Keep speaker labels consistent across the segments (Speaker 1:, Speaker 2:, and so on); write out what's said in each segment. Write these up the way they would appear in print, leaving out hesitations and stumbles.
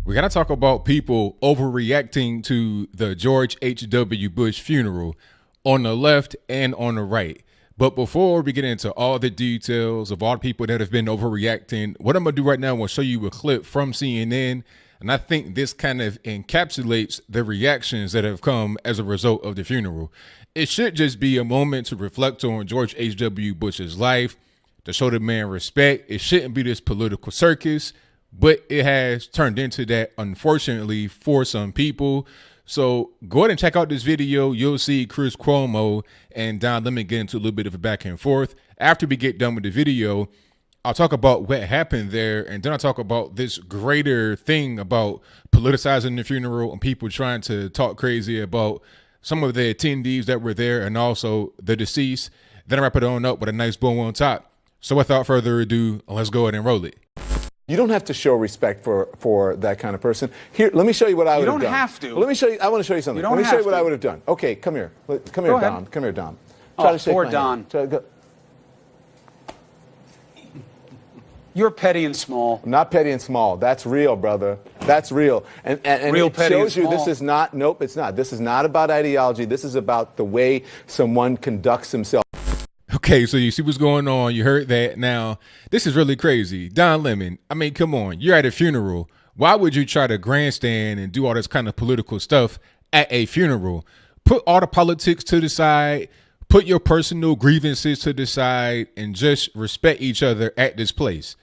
Speaker 1: We got to talk about people overreacting to the George H.W. Bush funeral on the left and on the right. But before we get into all the details of all the people that have been overreacting, what I'm going to do right now is show you a clip from CNN. And I think this kind of encapsulates the reactions that have come as a result of the funeral. It should just be a moment to reflect on George H.W. Bush's life, to show the man respect. It shouldn't be this political circus, but it has turned into that, unfortunately, for some people. So go ahead and check out this video. You'll see Chris Cuomo and Don Lemon get into a little bit of a back and forth. After we get done with the video, I'll talk about what happened there, and then I'll talk about this greater thing about politicizing the funeral and people trying to talk crazy about some of the attendees that were there and also the deceased. Then I wrap it on up with a nice bow on top. So without further ado, let's go ahead and roll it.
Speaker 2: You don't have to show respect for that kind of person. Here, let me show you what I would have done.
Speaker 3: You don't have to.
Speaker 2: Well, let me show you. I want to show you something. Let me show you what I would have done. Okay, come here. Come here, Dom. Come here, Dom.
Speaker 3: Try to shake poor Don. You're petty and small.
Speaker 2: I'm not petty and small. That's real, brother. That's real. And
Speaker 3: real
Speaker 2: it
Speaker 3: petty
Speaker 2: shows
Speaker 3: and
Speaker 2: you
Speaker 3: small.
Speaker 2: this is not, nope, it's not. This is not about ideology. This is about the way someone conducts himself.
Speaker 1: Okay, so you see what's going on. You heard that. Now, this is really crazy. Don Lemon, I mean, come on. You're at a funeral. Why would you try to grandstand and do all this kind of political stuff at a funeral? Put all the politics to the side. Put your personal grievances to the side and just respect each other at this place.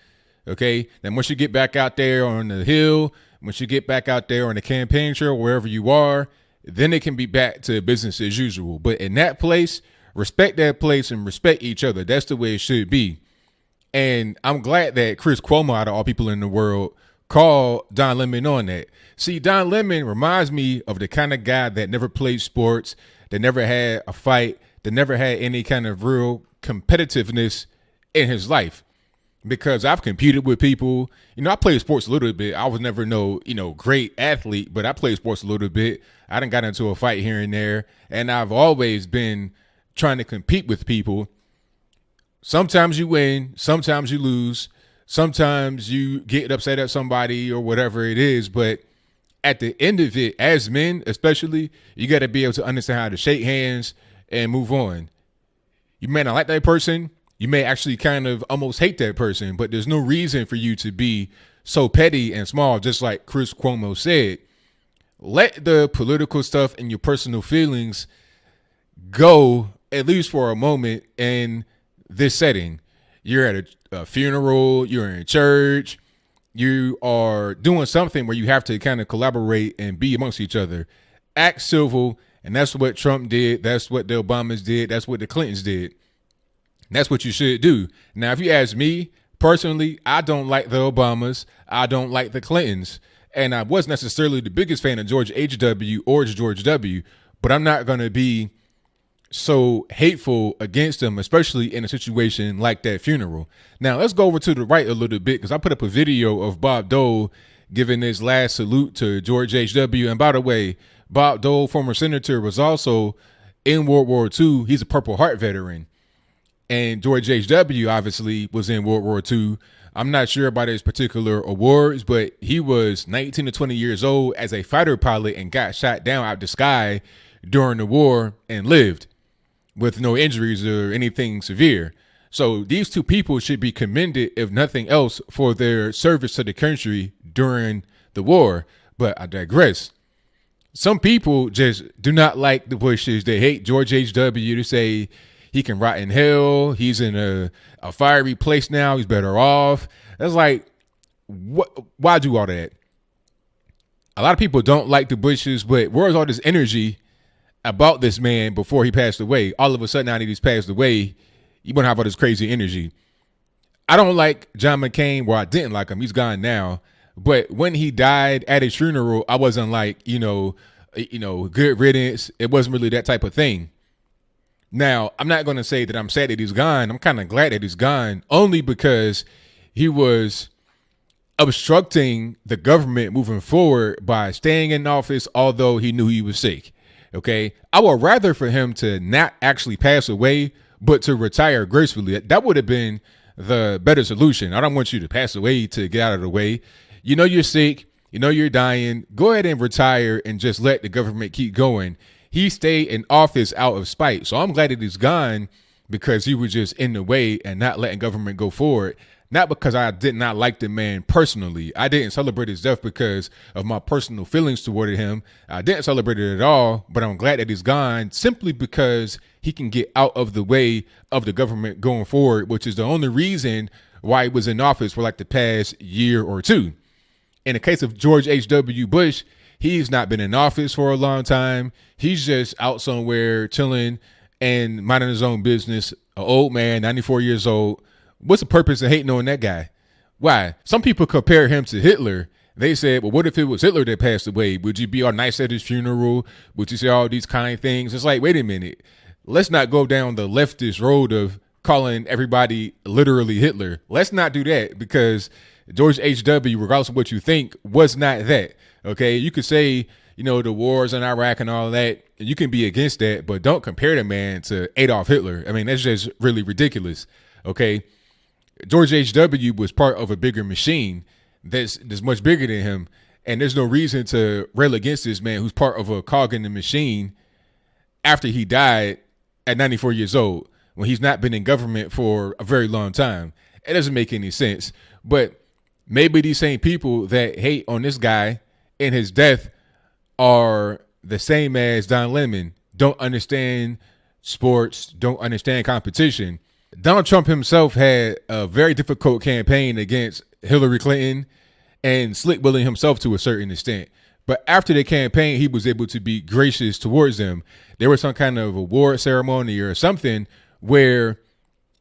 Speaker 1: Okay? Then once you get back out there on the hill, once you get back out there on the campaign trail, wherever you are, then it can be back to business as usual. But in that place, respect that place and respect each other. That's the way it should be. And I'm glad that Chris Cuomo, out of all people in the world, called Don Lemon on that. See, Don Lemon reminds me of the kind of guy that never played sports, that never had a fight, that never had any kind of real competitiveness in his life. Because I've competed with people, I played sports a little bit. I was never no, great athlete, but I played sports a little bit. I done got into a fight here and there, and I've always been trying to compete with people. Sometimes you win, sometimes you lose, sometimes you get upset at somebody or whatever it is. But at the end of it, as men especially, you got to be able to understand how to shake hands and move on. You may not like that person. You may actually kind of almost hate that person, but there's no reason for you to be so petty and small, just like Chris Cuomo said. Let the political stuff and your personal feelings go, at least for a moment, in this setting. You're at a funeral, you're in church, you are doing something where you have to kind of collaborate and be amongst each other. Act civil, and that's what Trump did. That's what the Obamas did. That's what the Clintons did. That's what you should do. Now, if you ask me personally, I don't like the Obamas. I don't like the Clintons. And I wasn't necessarily the biggest fan of George H.W. or George W., but I'm not going to be so hateful against them, especially in a situation like that funeral. Now, let's go over to the right a little bit, because I put up a video of Bob Dole giving his last salute to George H.W. And by the way, Bob Dole, former senator, was also in World War II. He's a Purple Heart veteran. And George H.W. obviously was in World War II. I'm not sure about his particular awards, but he was 19 to 20 years old as a fighter pilot and got shot down out the sky during the war and lived with no injuries or anything severe. So these two people should be commended, if nothing else, for their service to the country during the war. But I digress. Some people just do not like the Bushes. They hate George H.W. to say he can rot in hell. He's in a fiery place now. He's better off. That's like, why do all that? A lot of people don't like the Bushes, but where's all this energy about this man before he passed away? All of a sudden, now that he's passed away, you want to have all this crazy energy. I don't like John McCain. Well, I didn't like him. He's gone now. But when he died at his funeral, I wasn't like, good riddance. It wasn't really that type of thing. Now, I'm not going to say that I'm sad that he's gone. I'm kind of glad that he's gone, only because he was obstructing the government moving forward by staying in office, although he knew he was sick. Okay, I would rather for him to not actually pass away, but to retire gracefully. That would have been the better solution. I don't want you to pass away to get out of the way. You know you're sick. You know you're dying. Go ahead and retire and just let the government keep going. He stayed in office out of spite. So I'm glad that he's gone because he was just in the way and not letting government go forward. Not because I did not like the man personally. I didn't celebrate his death because of my personal feelings toward him. I didn't celebrate it at all, but I'm glad that he's gone simply because he can get out of the way of the government going forward, which is the only reason why he was in office for like the past year or two. In the case of George H.W. Bush, he's not been in office for a long time. He's just out somewhere chilling and minding his own business. An old man, 94 years old. What's the purpose of hating on that guy? Why? Some people compare him to Hitler. They said, well, what if it was Hitler that passed away? Would you be all nice at his funeral? Would you say all these kind things? It's like, wait a minute. Let's not go down the leftist road of calling everybody literally Hitler. Let's not do that because George H.W., regardless of what you think, was not that. Okay, you could say, you know, the wars in Iraq and all that, and you can be against that, but don't compare the man to Adolf Hitler. I mean, that's just really ridiculous. Okay, George H.W. was part of a bigger machine that's much bigger than him, and there's no reason to rail against this man who's part of a cog in the machine after he died at 94 years old when he's not been in government for a very long time. It doesn't make any sense. But maybe these same people that hate on this guy and his death are the same as Don Lemon, don't understand sports, don't understand competition. Donald Trump himself had a very difficult campaign against Hillary Clinton and slick willing himself to a certain extent. But after the campaign, he was able to be gracious towards them. There was some kind of award ceremony or something where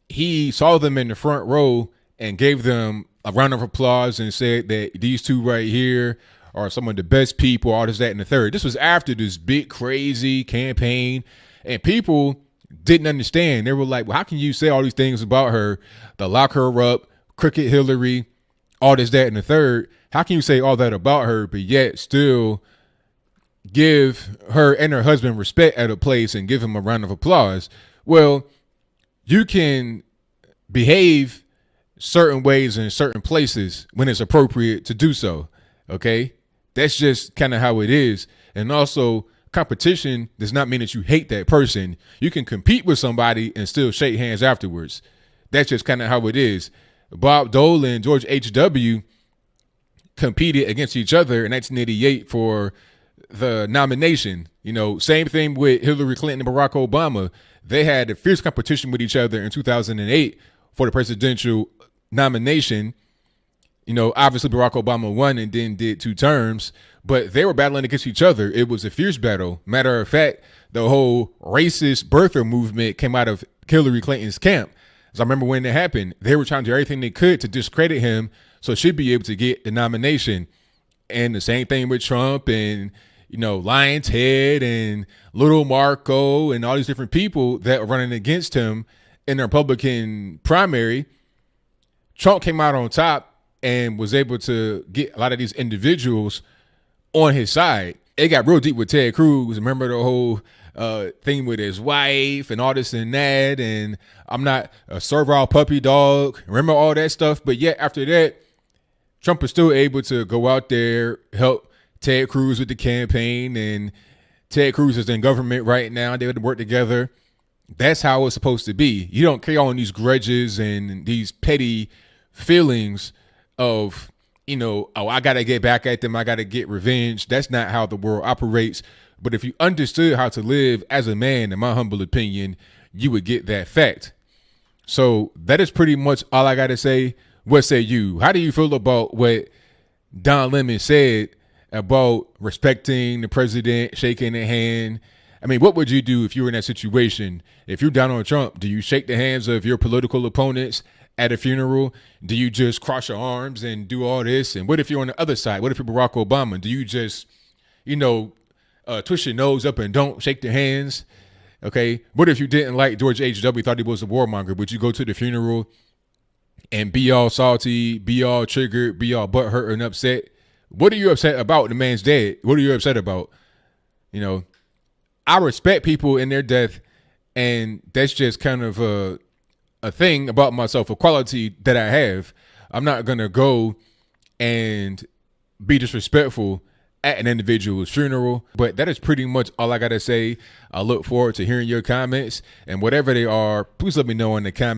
Speaker 1: he saw them in the front row and gave them a round of applause and said that these two right here are some of the best people, all this, that, and the third. This was after this big, crazy campaign, and people didn't understand. They were like, well, how can you say all these things about her, to lock her up, crooked Hillary, all this, that, and the third? How can you say all that about her, but yet still give her and her husband respect at a place and give him a round of applause? Well, you can behave certain ways in certain places when it's appropriate to do so. Okay, that's just kind of how it is. And also, competition does not mean that you hate that person. You can compete with somebody and still shake hands afterwards. That's just kind of how it is. Bob Dole and George H.W. competed against each other in 1988 for the nomination. You know, same thing with Hillary Clinton and Barack Obama. They had a fierce competition with each other in 2008 for the presidential nomination. You know, obviously Barack Obama won and then did 2 terms, but they were battling against each other. It was a fierce battle. Matter of fact, the whole racist birther movement came out of Hillary Clinton's camp. So I remember when it happened, they were trying to do everything they could to discredit him so she'd be able to get the nomination. And the same thing with Trump and, you know, Lion's Head and Little Marco and all these different people that were running against him in the Republican primary. Trump came out on top and was able to get a lot of these individuals on his side. It got real deep with Ted Cruz. Remember the whole thing with his wife and all this and that, and I'm not a servile puppy dog. Remember all that stuff? But yet after that, Trump was still able to go out there, help Ted Cruz with the campaign, and Ted Cruz is in government right now. They would work together. That's how it's supposed to be. You don't carry on these grudges and these petty feelings of, you know, oh, I got to get back at them. I got to get revenge. That's not how the world operates. But if you understood how to live as a man, in my humble opinion, you would get that fact. So that is pretty much all I got to say. What say you? How do you feel about what Don Lemon said about respecting the president, shaking the hand? I mean, what would you do if you were in that situation? If you're Donald Trump, do you shake the hands of your political opponents at a funeral? Do you just cross your arms and do all this? And what if you're on the other side? What if you're Barack Obama? Do you just, you know, twist your nose up and don't shake their hands? Okay. What if you didn't like George H.W., thought he was a warmonger? Would you go to the funeral and be all salty, be all triggered, be all butthurt and upset? What are you upset about? The man's dead. What are you upset about? You know, I respect people in their death, and that's just kind of a thing about myself, a quality that I have. I'm not going to go and be disrespectful at an individual's funeral. But that is pretty much all I got to say. I look forward to hearing your comments, and whatever they are, please let me know in the comments.